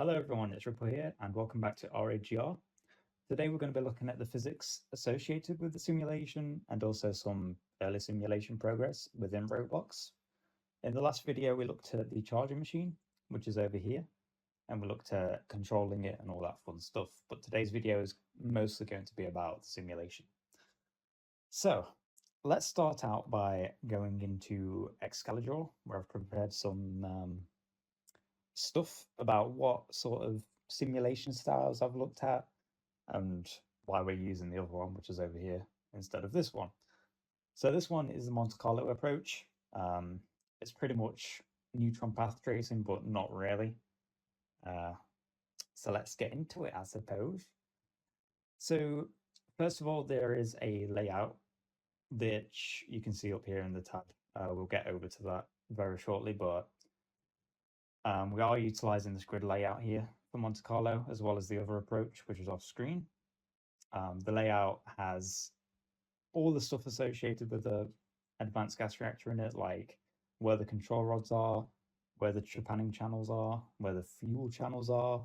Hello everyone, it's Ripple here and welcome back to RAGR. Today we're going to be looking at the physics associated with the simulation and also some early simulation progress within Roblox. In the last video we looked at the charging machine, which is over here, and we looked at controlling it and all that fun stuff, but today's video is mostly going to be about the simulation. So let's start out by going into Excalidraw, where I've prepared some stuff about what sort of simulation styles I've looked at and why we're using the other one, which is over here, instead of this one. So this one is the Monte Carlo approach. It's pretty much neutron path tracing, but not really. So let's get into it, I suppose. So first of all, there is a layout which you can see up here in the tab. We'll get over to that very shortly, but we are utilizing this grid layout here for Monte Carlo, as well as the other approach, which is off screen. The layout has all the stuff associated with the advanced gas reactor in it, like where the control rods are, where the trepanning channels are, where the fuel channels are,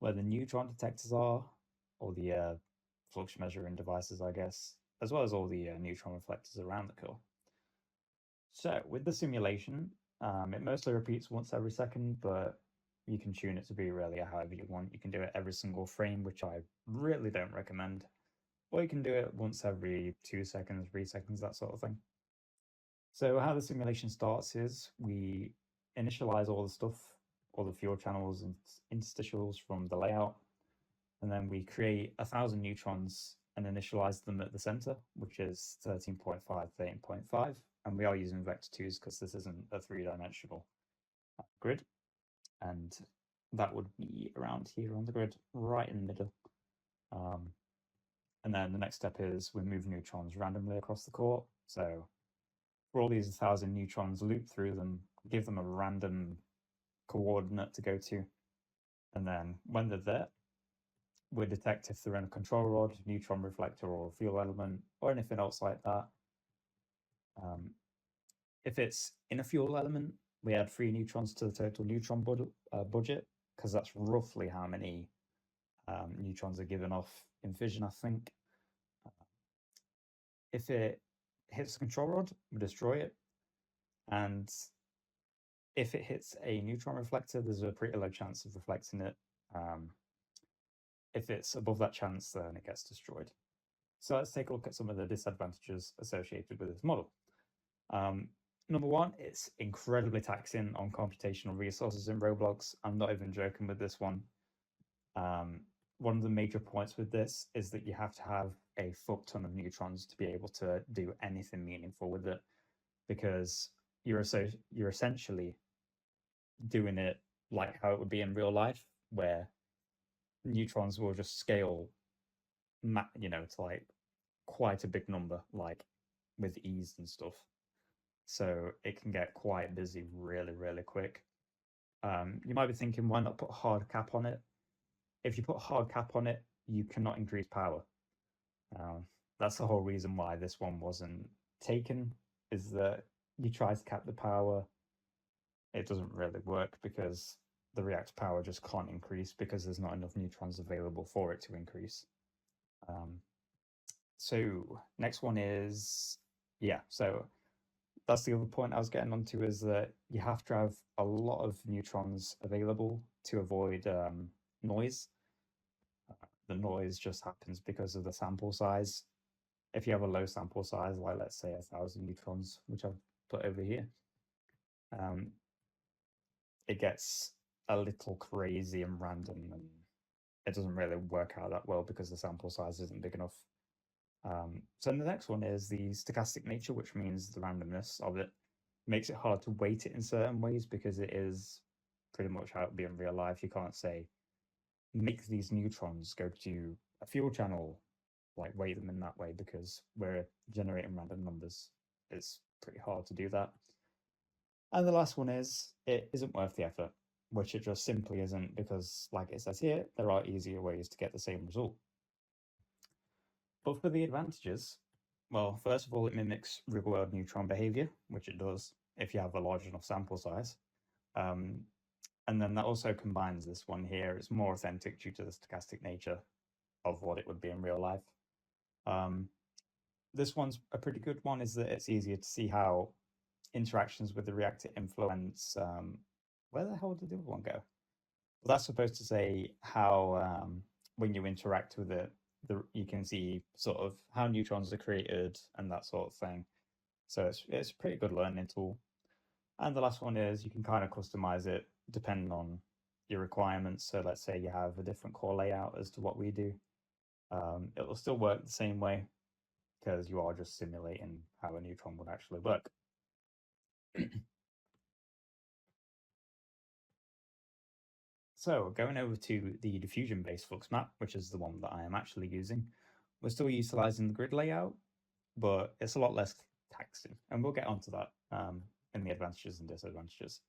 where the neutron detectors are, or the flux measuring devices, I guess, as well as all the neutron reflectors around the core. So with the simulation, it mostly repeats once every second, but you can tune it to be really however you want. You can do it every single frame, which I really don't recommend. Or you can do it once every 2 seconds, 3 seconds, that sort of thing. So how the simulation starts is we initialize all the stuff, all the fuel channels and interstitials from the layout, and then we create 1,000 neutrons and initialize them at the center, which is 13.5, 13.5. And we are using vector 2s because this isn't a 3-dimensional grid. And that would be around here on the grid, right in the middle. And then the next step is we move neutrons randomly across the core. So for all these 1,000 neutrons, loop through them, give them a random coordinate to go to. And then when they're there, we detect if they're in a control rod, neutron reflector, or fuel element, or anything else like that. If it's in a fuel element, we add 3 neutrons to the total neutron budget, because that's roughly how many neutrons are given off in fission, I think. If it hits the control rod, we destroy it. And if it hits a neutron reflector, there's a pretty low chance of reflecting it. If it's above that chance, then it gets destroyed. So let's take a look at some of the disadvantages associated with this model. Number one, it's incredibly taxing on computational resources in Roblox. I'm not even joking with this one. One of the major points with this is that you have to have a fuck ton of neutrons to be able to do anything meaningful with it, because you're essentially doing it like how it would be in real life, where neutrons will just scale, to like quite a big number, like with ease and stuff. So it can get quite busy really, really quick. You might be thinking, why not put a hard cap on it? If you put a hard cap on it, you cannot increase power. That's the whole reason why this one wasn't taken, is that you try to cap the power, it doesn't really work because the reactor power just can't increase because there's not enough neutrons available for it to increase. So next one is, so that's the other point I was getting onto, is that you have to have a lot of neutrons available to avoid noise. The noise just happens because of the sample size. If you have a low sample size, like let's say 1,000 neutrons, which I've put over here, it gets a little crazy and random, and it doesn't really work out that well because the sample size isn't big enough. So the next one is the stochastic nature, which means the randomness of it makes it hard to weight it in certain ways, because it is pretty much how it would be in real life. You can't say, make these neutrons go to a fuel channel, like weight them in that way, because we're generating random numbers. It's pretty hard to do that. And the last one is, it isn't worth the effort, which it just simply isn't, because like it says here, there are easier ways to get the same result. But for the advantages, well, first of all, it mimics real-world neutron behavior, which it does if you have a large enough sample size. And then that also combines this one here. It's more authentic due to the stochastic nature of what it would be in real life. This one's a pretty good one, is that it's easier to see how interactions with the reactor influence. Where the hell did the other one go? Well, that's supposed to say how when you interact with it, you can see sort of how neutrons are created and that sort of thing. So it's a pretty good learning tool. And the last one is you can kind of customize it depending on your requirements. So let's say you have a different core layout as to what we do. It will still work the same way because you are just simulating how a neutron would actually work. So going over to the diffusion-based flux map, which is the one that I am actually using, we're still utilizing the grid layout, but it's a lot less taxing. And we'll get onto that in the advantages and disadvantages.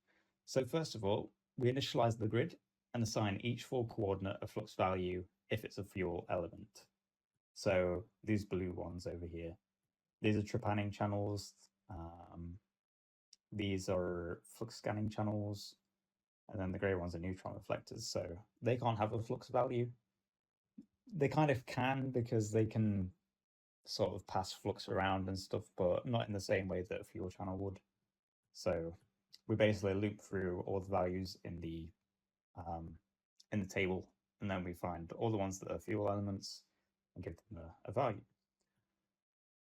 So first of all, we initialize the grid and assign each full coordinate a flux value if it's a fuel element. So these blue ones over here, these are trepanning channels. These are flux scanning channels. And then the grey ones are neutron reflectors. So they can't have a flux value. They kind of can because they can sort of pass flux around and stuff, but not in the same way that a fuel channel would. So we basically loop through all the values in the table, and then we find all the ones that are fuel elements and give them a value.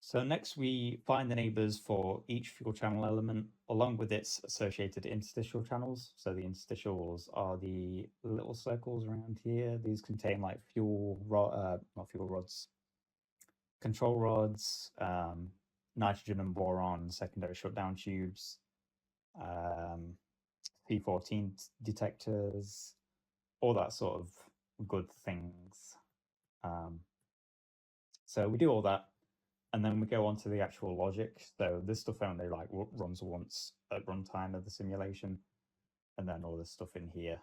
So next we find the neighbors for each fuel channel element along with its associated interstitial channels. So the interstitials are the little circles around here. These contain like not fuel rods, control rods, nitrogen and boron secondary shutdown tubes, P14 detectors, all that sort of good things. So we do all that, and then we go on to the actual logic. So this stuff only like runs once at runtime of the simulation, and then all this stuff in here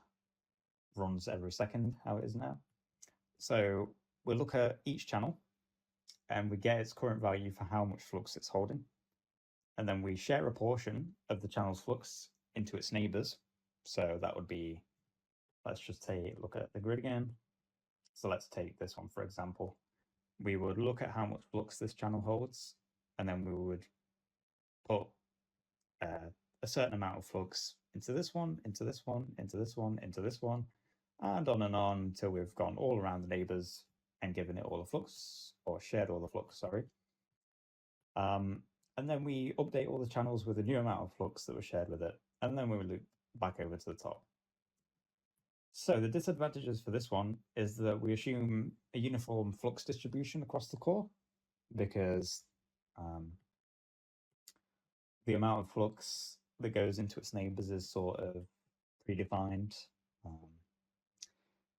runs every second, how it is now. So we'll look at each channel, and we get its current value for how much flux it's holding. And then we share a portion of the channel's flux into its neighbors. So that would be, let's just look at the grid again. So let's take this one, for example. We would look at how much flux this channel holds, and then we would put a certain amount of flux into this one, into this one, into this one, into this one, and on until we've gone all around the neighbors and given it all the flux, or shared all the flux, sorry. And then we update all the channels with a new amount of flux that was shared with it, and then we would loop back over to the top. So the disadvantages for this one is that we assume a uniform flux distribution across the core because the amount of flux that goes into its neighbors is sort of predefined.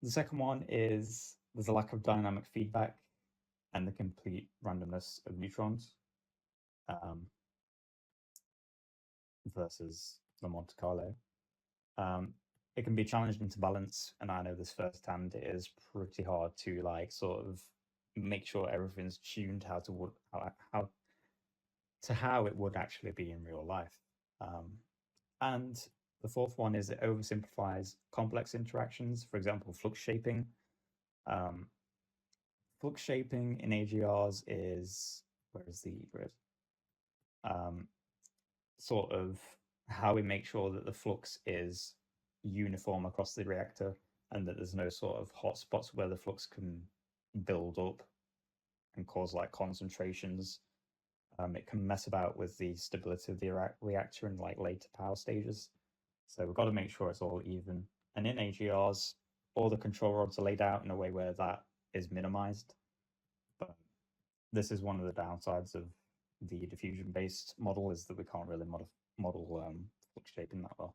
The second one is there's a lack of dynamic feedback and the complete randomness of neutrons versus the Monte Carlo. It can be challenging to balance, and I know this firsthand. It is pretty hard to like sort of make sure everything's tuned how it would actually be in real life. And the fourth one is it oversimplifies complex interactions. For example, flux shaping. Flux shaping in AGRs is where is the grid? Sort of how we make sure that the flux is uniform across the reactor and that there's no sort of hot spots where the flux can build up and cause like concentrations. It can mess about with the stability of the reactor in like later power stages. So we've got to make sure it's all even. And in AGRs, all the control rods are laid out in a way where that is minimized. But this is one of the downsides of the diffusion-based model, is that we can't really model flux shaping that well.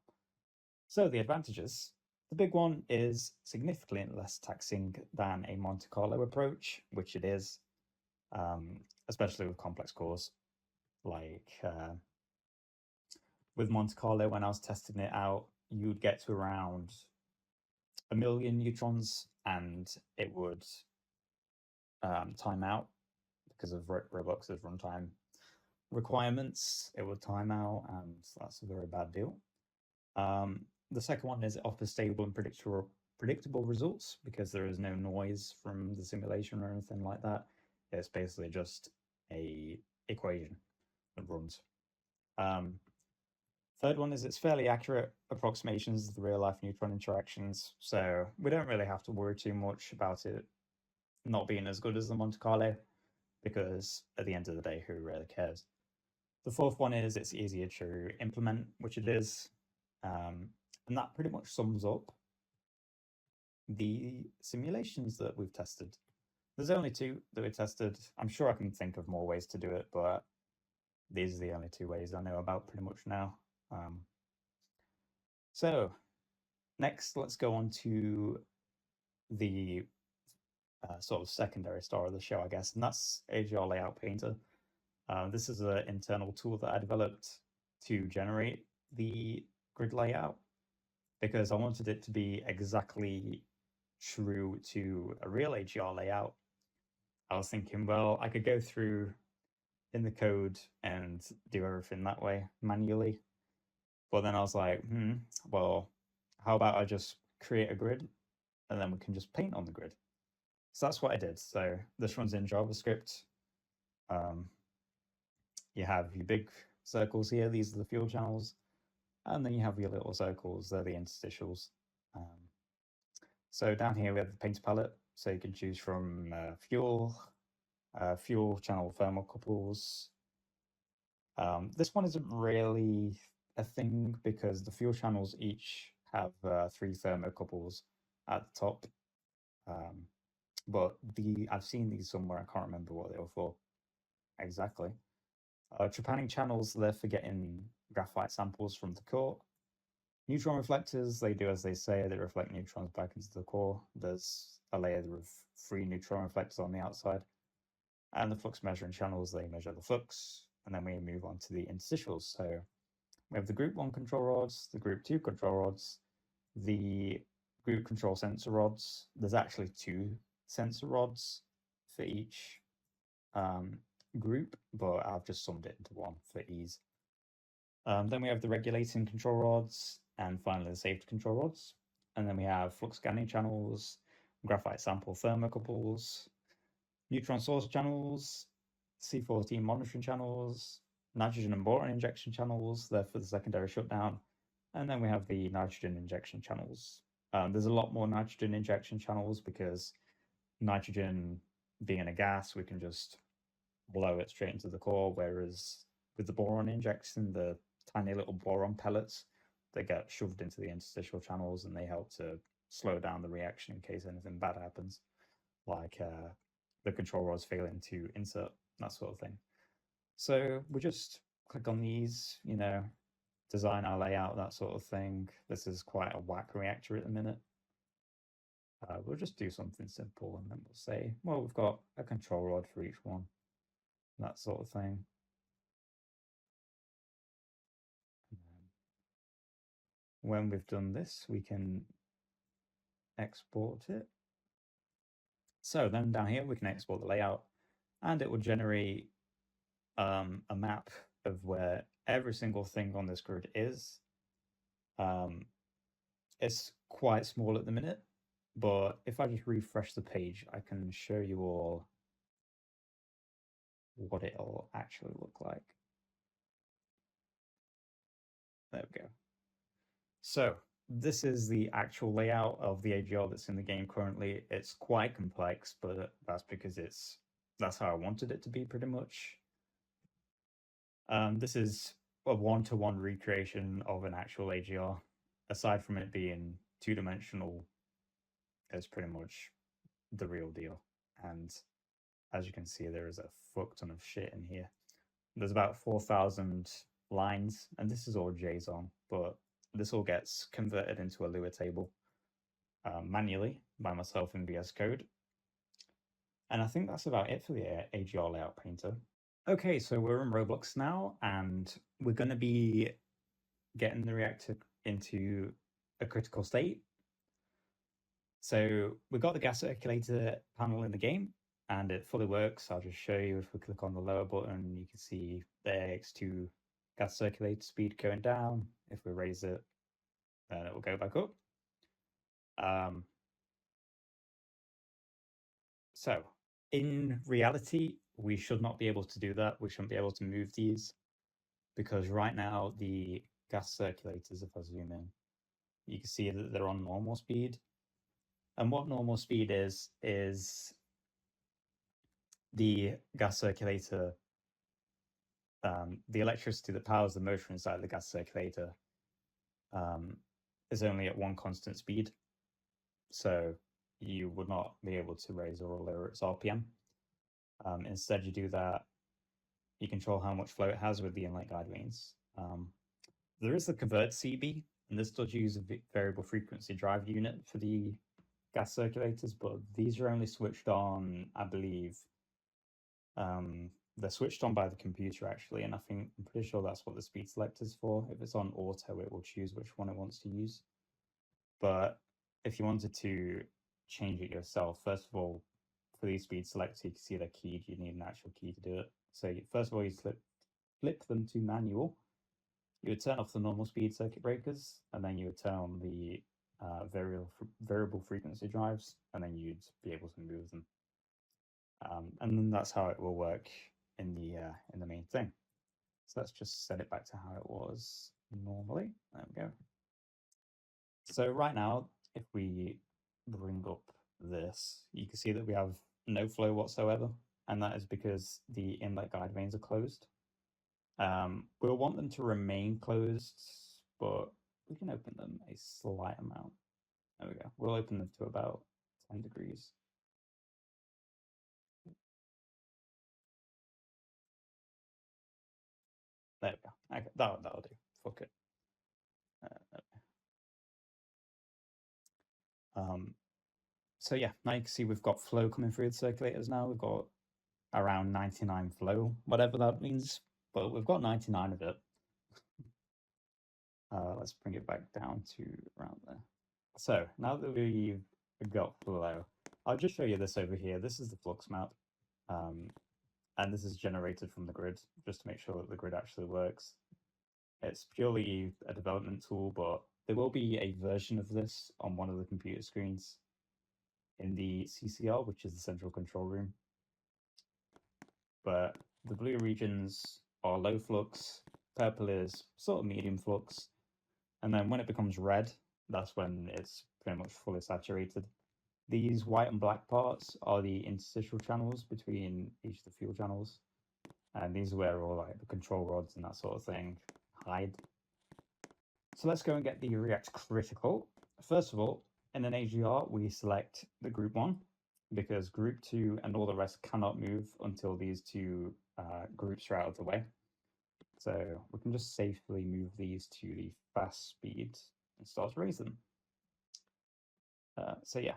So the advantages. The big one is significantly less taxing than a Monte Carlo approach, which it is, especially with complex cores. Like with Monte Carlo, when I was testing it out, you'd get to around 1 million neutrons and it would time out because of Roblox's runtime The second one is it offers stable and predictable results because there is no noise from the simulation or anything like that. It's basically just a equation that runs. Third one is it's fairly accurate approximations of the real life neutron interactions, so we don't really have to worry too much about it not being as good as the Monte Carlo, because at the end of the day, who really cares? The fourth one is it's easier to implement, which it is, and that pretty much sums up the simulations that we've tested. There's only 2 that we tested. I'm sure I can think of more ways to do it, but these are the only 2 ways I know about pretty much now. So next, let's go on to the sort of secondary star of the show, I guess, and that's AGR Layout Painter. This is an internal tool that I developed to generate the grid layout because I wanted it to be exactly true to a real AGR layout. I was thinking, well, I could go through in the code and do everything that way manually. But then I was like, well, how about I just create a grid and then we can just paint on the grid. So that's what I did. So this runs in JavaScript. You have your big circles here. These are the fuel channels. And then you have your little circles. They're the interstitials. So down here we have the painter palette. So you can choose from fuel channel thermocouples. This one isn't really a thing because the fuel channels each have 3 thermocouples at the top. But I've seen these somewhere. I can't remember what they were for exactly. Trepanning channels, they're for getting graphite samples from the core. Neutron reflectors, they do as they say, they reflect neutrons back into the core. There's a layer of 3 neutron reflectors on the outside. And the flux measuring channels, they measure the flux. And then we move on to the interstitials. So we have the group 1 control rods, the group 2 control rods, the group control sensor rods. There's actually 2 sensor rods for each group, but I've just summed it into 1 for ease. Then we have the regulating control rods, and finally the safety control rods. And then we have flux scanning channels, graphite sample thermocouples, neutron source channels, C14 monitoring channels, nitrogen and boron injection channels, they're for the secondary shutdown. And then we have the nitrogen injection channels. There's a lot more nitrogen injection channels because nitrogen being a gas, we can just blow it straight into the core, whereas with the boron injection, the tiny little boron pellets, they get shoved into the interstitial channels and they help to slow down the reaction in case anything bad happens, like the control rods failing to insert, that sort of thing. So we just click on these, design our layout, that sort of thing. This is quite a whack reactor at the minute. We'll just do something simple and then we'll say, well, we've got a control rod for each one, that sort of thing. When we've done this, we can export it. So then down here, we can export the layout and it will generate a map of where every single thing on this grid is. It's quite small at the minute, but if I just refresh the page, I can show you all what it'll actually look like. There we go. So this is the actual layout of the AGR that's in the game currently. It's quite complex, but that's because that's how I wanted it to be pretty much. This is a 1-to-1 recreation of an actual AGR. Aside from it being 2-dimensional, it's pretty much the real deal. And as you can see, there is a fuck ton of shit in here. There's about 4,000 lines, and this is all JSON, but this all gets converted into a Lua table manually by myself in VS Code. And I think that's about it for the AGR Layout Painter. Okay, so we're in Roblox now, and we're going to be getting the reactor into a critical state. So we've got the gas circulator panel in the game, and it fully works. I'll just show you. If we click on the lower button, you can see the AX2 gas circulator speed going down. If we raise it, then it will go back up. So in reality, we should not be able to do that. We shouldn't be able to move these because right now the gas circulators, if I zoom in, you can see that they're on normal speed. And what normal speed is the gas circulator, the electricity that powers the motor inside the gas circulator is only at one constant speed. So you would not be able to raise or lower its RPM. Instead, you do that, you control how much flow it has with the inlet guide vanes. There is the convert CB, and this does use a variable frequency drive unit for the gas circulators, but these are only switched on, I believe. They're switched on by the computer actually, and I'm pretty sure that's what the speed selector is for. If it's on auto, it will choose which one it wants to use. But if you wanted to change it yourself, first of all, for these speed selectors, you can see they're keyed. You need an actual key to do it. So first of all, you flip them to manual. You would turn off the normal speed circuit breakers, and then you would turn on the variable frequency drives, and then you'd be able to move them. And then that's how it will work in the main thing. So let's just set it back to how it was normally. There we go. So right now, if we bring up this, you can see that we have no flow whatsoever, and that is because the inlet guide vanes are closed. We'll want them to remain closed, but we can open them a slight amount. There we go. We'll open them to about 10 degrees. There we go. Okay, that'll do. Fuck it. So yeah, now you can see we've got flow coming through the circulators now. We've got around 99 flow, whatever that means, but we've got 99 of it. Let's bring it back down to around there. So now that we've got flow, I'll just show you this over here. This is the flux map, and this is generated from the grid, just to make sure that the grid actually works. It's purely a development tool, but there will be a version of this on one of the computer screens in the CCR, which is the central control room. But the blue regions are low flux, purple is sort of medium flux, and then when it becomes red, that's when it's pretty much fully saturated. These white and black parts are the interstitial channels between each of the fuel channels, and these are where all like the control rods and that sort of thing hide. So let's go and get the React critical. First of all, in an AGR, we select the group 1, because group 2 and all the rest cannot move until these two groups are out of the way. So we can just safely move these to the fast speed and start to raise them. So yeah,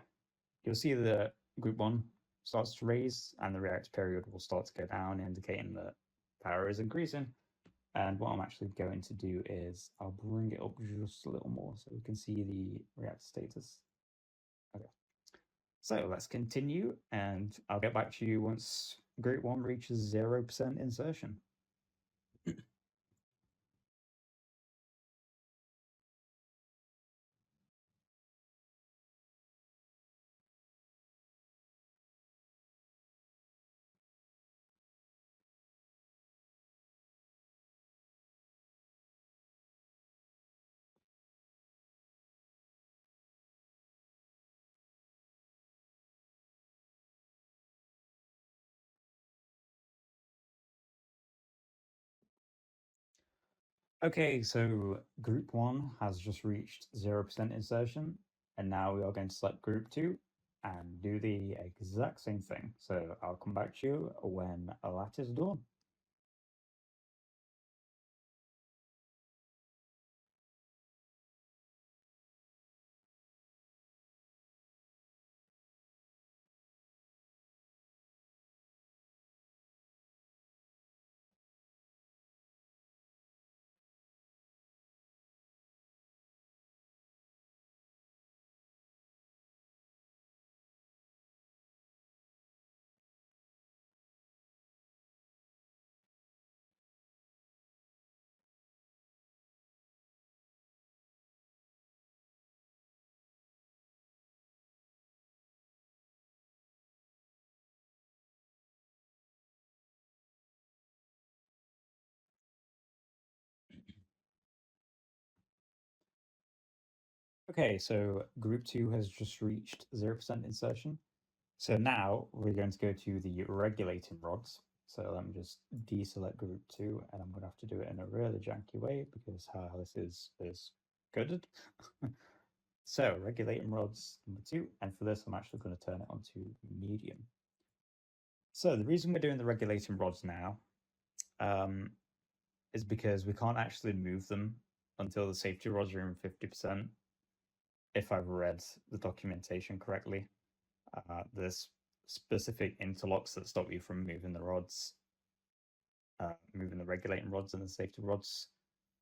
you'll see the group 1 starts to raise and the React period will start to go down, indicating that power is increasing. And what I'm actually going to do is I'll bring it up just a little more so we can see the React status. Okay. So let's continue, and I'll get back to you once group 1 reaches 0% insertion. Okay, so group 1 has just reached 0% insertion, and now we are going to select group 2 and do the exact same thing. So I'll come back to you when that is done. Okay, so group 2 has just reached 0% insertion. So now we're going to go to the regulating rods. So let me just deselect group 2, and I'm going to have to do it in a really janky way because how this is coded. So regulating rods number 2, and for this I'm actually going to turn it onto medium. So the reason we're doing the regulating rods now is because we can't actually move them until the safety rods are in 50%. If I've read the documentation correctly, there's specific interlocks that stop you from moving the rods, moving the regulating rods and the safety rods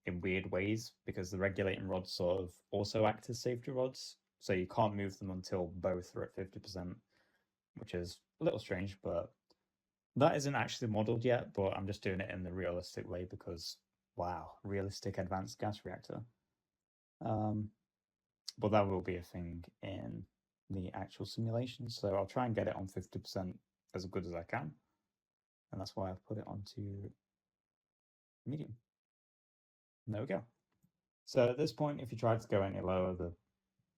in weird ways, because the regulating rods sort of also act as safety rods. So you can't move them until both are at 50%, which is a little strange, but that isn't actually modeled yet, but I'm just doing it in the realistic way because, wow, realistic advanced gas reactor. But that will be a thing in the actual simulation. So I'll try and get it on 50% as good as I can. And that's why I've put it onto medium. And there we go. So at this point, if you tried to go any lower, the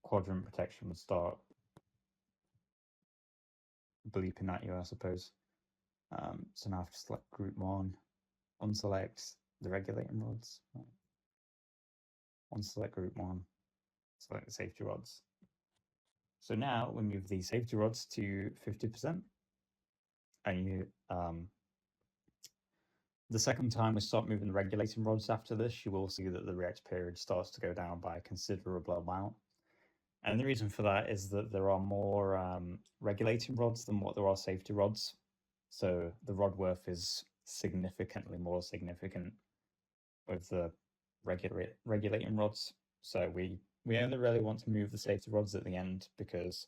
quadrant protection would start bleeping at you, I suppose. So now I have to select group 1, unselect the regulating rods, unselect group 1, select the safety rods. So now we move the safety rods to 50%, and you the second time we start moving the regulating rods after this, you will see that the react period starts to go down by a considerable amount. And the reason for that is that there are more regulating rods than what there are safety rods. So the rod worth is significantly more significant with the regulating rods. So we only really want to move the safety rods at the end because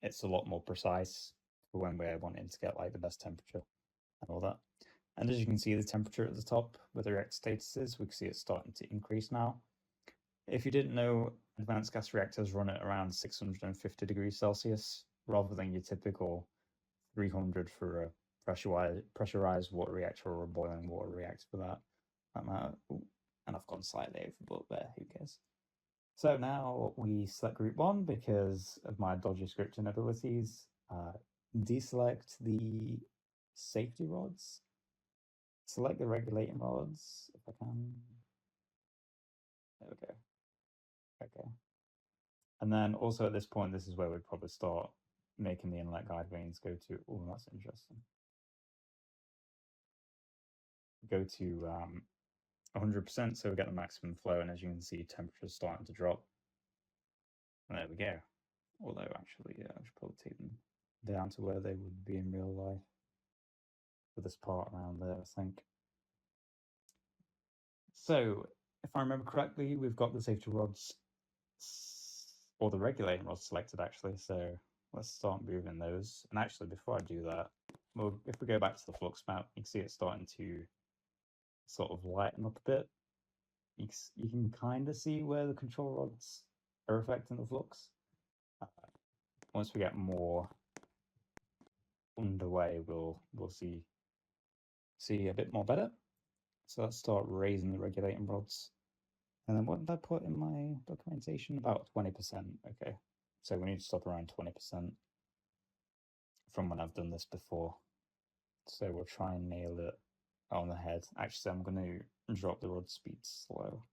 it's a lot more precise for when we're wanting to get like the best temperature and all that. And as you can see, the temperature at the top where the reactor status is, we can see it's starting to increase now. If you didn't know, advanced gas reactors run at around 650 degrees Celsius rather than your typical 300 for a pressurized water reactor or a boiling water reactor for that matter. And I've gone slightly overboard there, who cares? So now we select group 1 because of my dodgy scripting abilities. Deselect the safety rods. Select the regulating rods if I can. There we go. Okay. And then also at this point, this is where we'd probably start making the inlet guide vanes go to, oh, that's interesting. Go to 100%, so we get the maximum flow, and as you can see, temperature's starting to drop. And there we go. Although actually, yeah, I should probably take them down to where they would be in real life for this part around there, I think. So if I remember correctly, we've got the safety rods or the regulating rods selected actually. So let's start moving those. And actually, before I do that, well, if we go back to the flux map, you can see it's starting to sort of lighten up a bit. You can kind of see where the control rods are affecting the flux. Once we get more underway, we'll see a bit more better. So let's start raising the regulating rods. And then what did I put in my documentation? About 20%. Okay. So we need to stop around 20% from when I've done this before. So we'll try and nail it on the head. Actually, I'm going to drop the rod speed slow,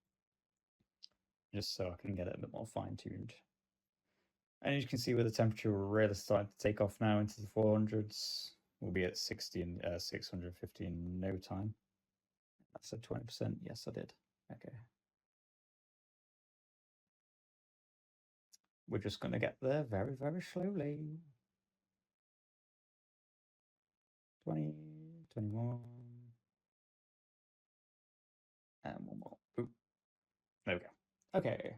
just so I can get it a bit more fine-tuned. And you can see where the temperature will really start to take off now into the 400s. We'll be at 60 and 650 in no time. I said 20%. Yes, I did. Okay. We're just going to get there very, very slowly. 20, 21. And one more. Ooh. There we go. Okay.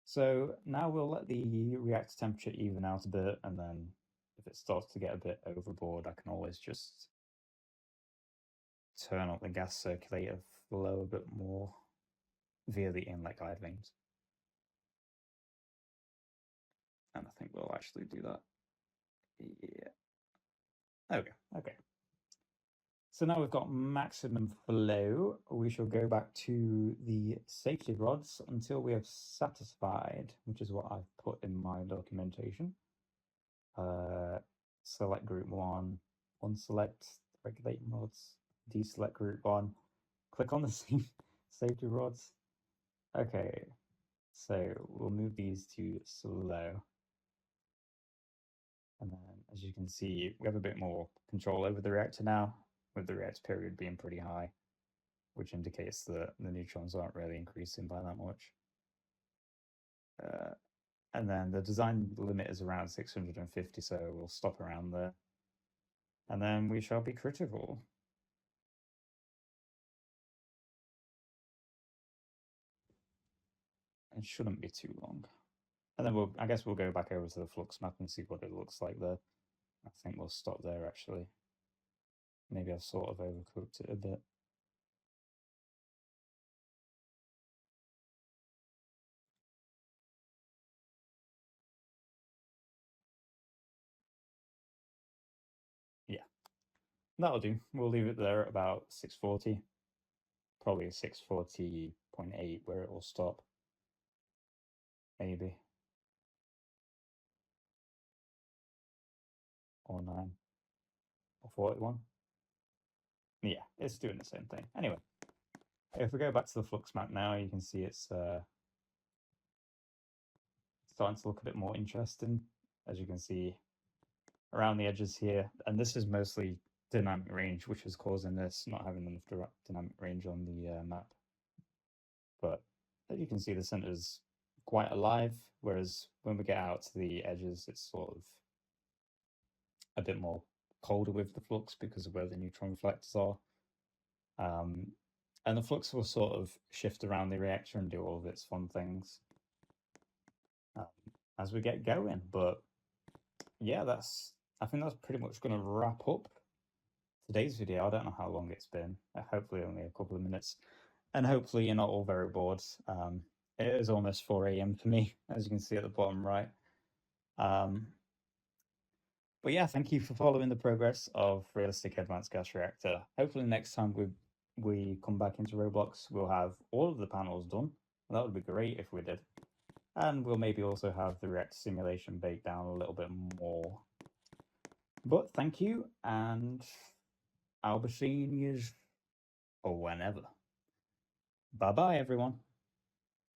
So now we'll let the reactor temperature even out a bit, and then if it starts to get a bit overboard, I can always just turn up the gas circulator flow a bit more via the inlet guide vanes. And I think we'll actually do that. Yeah. There we go. Okay. So now we've got maximum flow. We shall go back to the safety rods until we have satisfied, which is what I've put in my documentation. Select group 1, unselect regulating rods, deselect group 1, click on the safety rods. Okay, so we'll move these to slow. And then, as you can see, we have a bit more control over the reactor now, with the reactor period being pretty high, which indicates that the neutrons aren't really increasing by that much. And then the design limit is around 650, so we'll stop around there. And then we shall be critical. It shouldn't be too long. And then I guess we'll go back over to the flux map and see what it looks like there. I think we'll stop there actually. Maybe I've sort of overcooked it a bit. Yeah, that'll do. We'll leave it there at about 640. Probably 640.8 where it will stop. Maybe. Or 9. Or 41. Yeah, it's doing the same thing. Anyway, if we go back to the flux map now, you can see it's starting to look a bit more interesting. As you can see around the edges here, and this is mostly dynamic range, which is causing this not having enough dynamic range on the map. But as you can see, the center is quite alive, whereas when we get out to the edges, it's sort of a bit more colder with the flux because of where the neutron reflectors are. And the flux will sort of shift around the reactor and do all of its fun things as we get going. But yeah, I think that's pretty much going to wrap up today's video. I don't know how long it's been. Hopefully only a couple of minutes. And hopefully you're not all very bored. It is almost 4 a.m. for me, as you can see at the bottom right. But yeah, thank you for following the progress of Realistic Advanced Gas Reactor. Hopefully next time we come back into Roblox, we'll have all of the panels done. That would be great if we did. And we'll maybe also have the reactor simulation baked down a little bit more. But thank you, and I'll be seeing you whenever. Bye-bye, everyone.